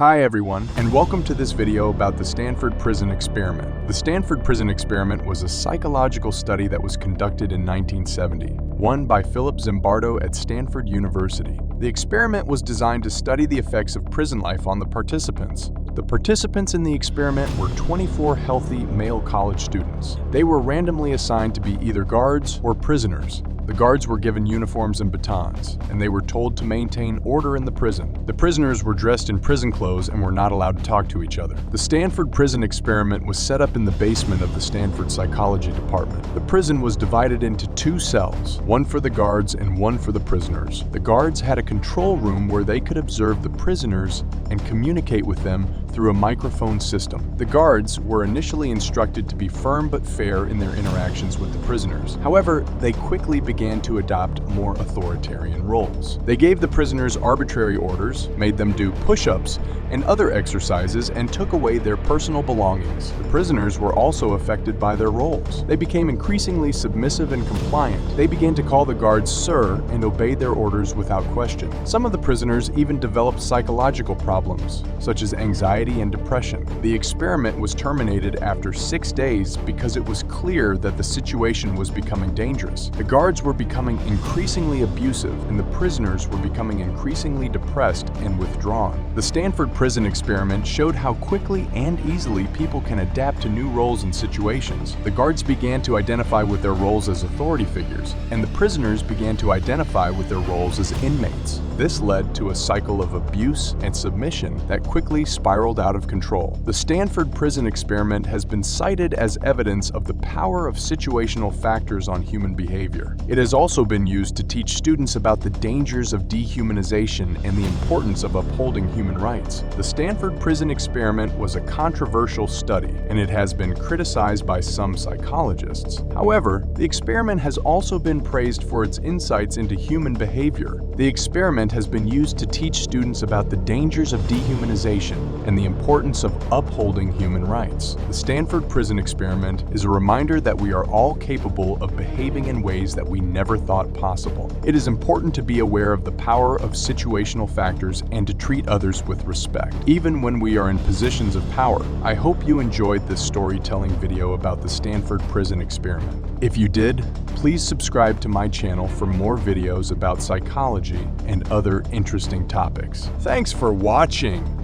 Hi everyone, and welcome to this video about the Stanford Prison Experiment. The Stanford Prison Experiment was a psychological study that was conducted in 1970, one by Philip Zimbardo at Stanford University. The experiment was designed to study the effects of prison life on the participants. The participants in the experiment were 24 healthy male college students. They were randomly assigned to be either guards or prisoners. The guards were given uniforms and batons, and they were told to maintain order in the prison. The prisoners were dressed in prison clothes and were not allowed to talk to each other. The Stanford Prison Experiment was set up in the basement of the Stanford Psychology Department. The prison was divided into two cells, one for the guards and one for the prisoners. The guards had a control room where they could observe the prisoners and communicate with them through a microphone system. The guards were initially instructed to be firm but fair in their interactions with the prisoners. However, they quickly began to adopt more authoritarian roles. They gave the prisoners arbitrary orders, made them do push-ups and other exercises, and took away their personal belongings. The prisoners were also affected by their roles. They became increasingly submissive and compliant. They began to call the guards sir and obey their orders without question. Some of the prisoners even developed psychological problems, such as anxiety and depression. The experiment was terminated after 6 days because it was clear that the situation was becoming dangerous. The guards were becoming increasingly abusive, and the prisoners were becoming increasingly depressed and withdrawn. The Stanford Prison Experiment showed how quickly and easily people can adapt to new roles and situations. The guards began to identify with their roles as authority figures, and the prisoners began to identify with their roles as inmates. This led to a cycle of abuse and submission that quickly spiraled out of control. The Stanford Prison Experiment has been cited as evidence of the power of situational factors on human behavior. It has also been used to teach students about the dangers of dehumanization and the importance of upholding human rights. The Stanford Prison Experiment was a controversial study, and it has been criticized by some psychologists. However, the experiment has also been praised for its insights into human behavior. The experiment has been used to teach students about the dangers of dehumanization and the importance of upholding human rights. The Stanford Prison Experiment is a reminder that we are all capable of behaving in ways that we never thought possible. It is important to be aware of the power of situational factors and to treat others with respect, even when we are in positions of power. I hope you enjoyed this storytelling video about the Stanford Prison Experiment. If you did, please subscribe to my channel for more videos about psychology and other interesting topics. Thanks for watching!